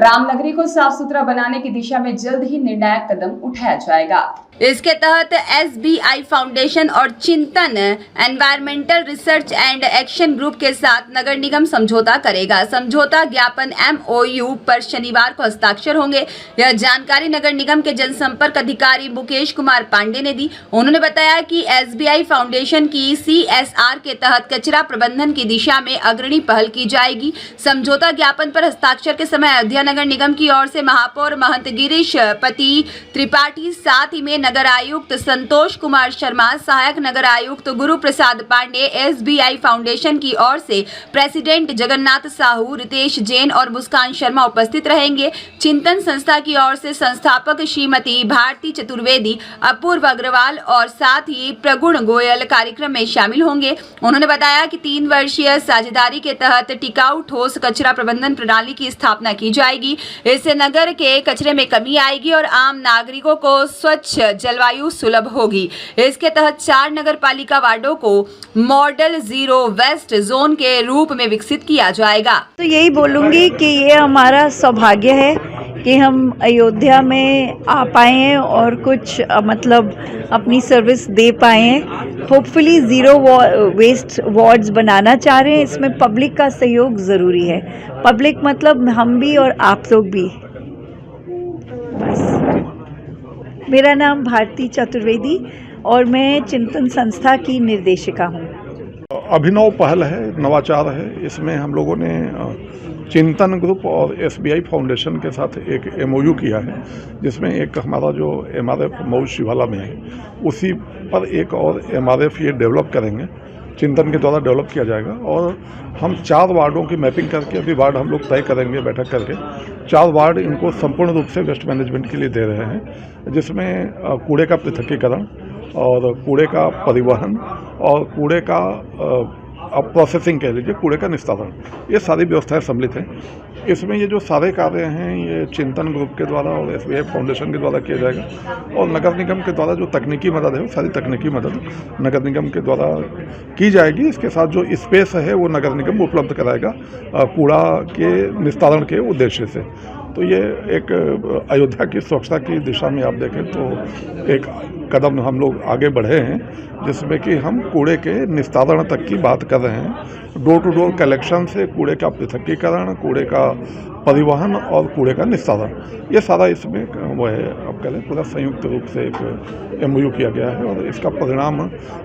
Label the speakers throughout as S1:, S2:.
S1: रामनगरी को साफ सुथरा बनाने की दिशा में जल्द ही निर्णायक कदम उठाया जाएगा। इसके तहत SBI फाउंडेशन और चिंतन environmental research and action group के साथ नगर निगम समझौता करेगा। समझौता ज्ञापन MOU पर शनिवार को हस्ताक्षर होंगे। यह जानकारी नगर निगम के जनसंपर्क अधिकारी मुकेश कुमार पांडे ने दी। उन्होंने बताया कि SBI फाउंडेशन की CSR के तहत कचरा प्रबंधन की दिशा में अग्रणी पहल की जाएगी। समझौता ज्ञापन पर हस्ताक्षर के समय अयोध्या नगर निगम की ओर से महापौर महंत गिरीश पति त्रिपाठी, साथ ही में नगर आयुक्त संतोष कुमार शर्मा, सहायक नगर आयुक्त गुरु प्रसाद पांडे, SBI फाउंडेशन की ओर से प्रेसिडेंट जगन्नाथ साहू, रितेश जैन और मुस्कान शर्मा उपस्थित रहेंगे। चिंतन संस्था की ओर से संस्थापक श्रीमती भारती चतुर्वेदी, अपूर्व अग्रवाल और साथ ही प्रगुण गोयल कार्यक्रम में शामिल होंगे। उन्होंने बताया कि 3 वर्षीय साझेदारी के तहत टिकाऊ ठोस कचरा प्रबंधन प्रणाली की स्थापना की जाएगी। इससे नगर के कचरे में कमी आएगी और आम नागरिकों को स्वच्छ जलवायु सुलभ होगी। इसके तहत 4 नगर पालिका वार्डों को मॉडल जीरो वेस्ट जोन के रूप में विकसित किया जाएगा।
S2: तो यही बोलूँगी कि ये हमारा सौभाग्य है कि हम अयोध्या में आ पाए हैं और कुछ मतलब अपनी सर्विस दे पाए हैं। होपफुली ज़ीरो वेस्ट वार्ड्स बनाना चाह रहे हैं। इसमें पब्लिक का सहयोग ज़रूरी है। पब्लिक मतलब हम भी और आप लोग भी। बस मेरा नाम भारती चतुर्वेदी और मैं चिंतन संस्था की निर्देशिका हूँ।
S3: अभिनव पहल है, नवाचार है। इसमें हम लोगों ने चिंतन ग्रुप और SBI फाउंडेशन के साथ एक MOU किया है, जिसमें एक हमारा जो MRF मऊ शिवाला में है, उसी पर एक और MRF ये डेवलप करेंगे, चिंतन के द्वारा डेवलप किया जाएगा। और हम 4 वार्डों की मैपिंग करके अभी वार्ड हम लोग तय करेंगे बैठक करके। 4 वार्ड इनको संपूर्ण रूप से वेस्ट मैनेजमेंट के लिए दे रहे हैं, जिसमें कूड़े का पृथक्कीकरण और कूड़े का परिवहन और कूड़े का प्रोसेसिंग कह लीजिए, कूड़े का निस्तारण, ये सारी व्यवस्थाएं सम्मिलित हैं। इसमें ये जो सारे कार्य हैं ये चिंतन ग्रुप के द्वारा और SBI फाउंडेशन के द्वारा किया जाएगा और नगर निगम के द्वारा जो तकनीकी मदद है वो सारी तकनीकी मदद नगर निगम के द्वारा की जाएगी। इसके साथ जो स्पेस है वो नगर निगम उपलब्ध कराएगा कूड़ा के निस्तारण के उद्देश्य से। तो ये एक अयोध्या की स्वच्छता की दिशा में आप देखें तो एक कदम हम लोग आगे बढ़े हैं, जिसमें कि हम कूड़े के निस्तारण तक की बात कर रहे हैं। डोर टू डोर कलेक्शन से कूड़े का पृथक्कीकरण, कूड़े का परिवहन और कूड़े का निस्तारण, ये सारा इसमें वो है। अब कह लें पूरा संयुक्त रूप से एक MOU किया गया है और इसका परिणाम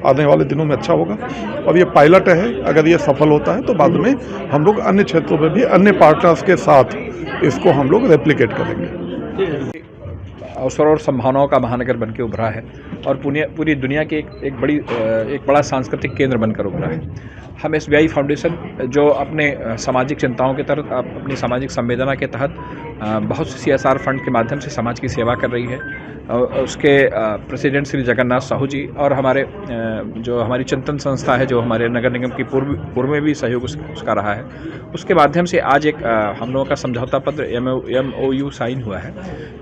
S3: आने वाले दिनों में अच्छा होगा। और ये पायलट है, अगर ये सफल होता है तो बाद में हम लोग अन्य क्षेत्रों में भी अन्य पार्टनर्स के साथ इसको हम लोग रेप्लिकेट करेंगे।
S4: अवसर और संभावनाओं का महानगर बनकर उभरा है और पूरी दुनिया के एक बड़ा सांस्कृतिक केंद्र बनकर उभरा है। हम SBI फाउंडेशन जो अपने सामाजिक चिंताओं के तहत, अपनी सामाजिक संवेदना के तहत बहुत से CSR फंड के माध्यम से समाज की सेवा कर रही है। उसके प्रेसिडेंट श्री जगन्नाथ साहू जी और जो हमारी चिंतन संस्था है, जो हमारे नगर निगम की पूर्व में भी सहयोग उसका रहा है, उसके माध्यम से आज एक हम लोगों का समझौता पत्र MOU साइन हुआ है,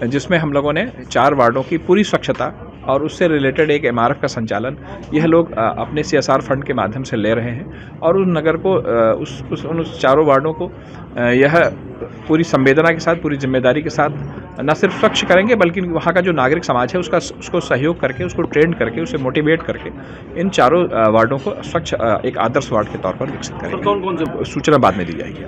S4: जिसमें हम लोगों ने 4 वार्डों की पूरी स्वच्छता और उससे रिलेटेड एक MRF का संचालन यह लोग अपने CSR फंड के माध्यम से ले रहे हैं और उस नगर को उन 4 वार्डों को यह पूरी संवेदना के साथ, पूरी जिम्मेदारी के साथ न सिर्फ स्वच्छ करेंगे बल्कि वहाँ का जो नागरिक समाज है उसको सहयोग करके, उसको ट्रेन करके, उसे मोटिवेट करके इन 4 वार्डों को स्वच्छ एक आदर्श वार्ड के तौर पर विकसित करेंगे।
S5: कौन कौन से
S4: सूचना बाद में दी जाएगी।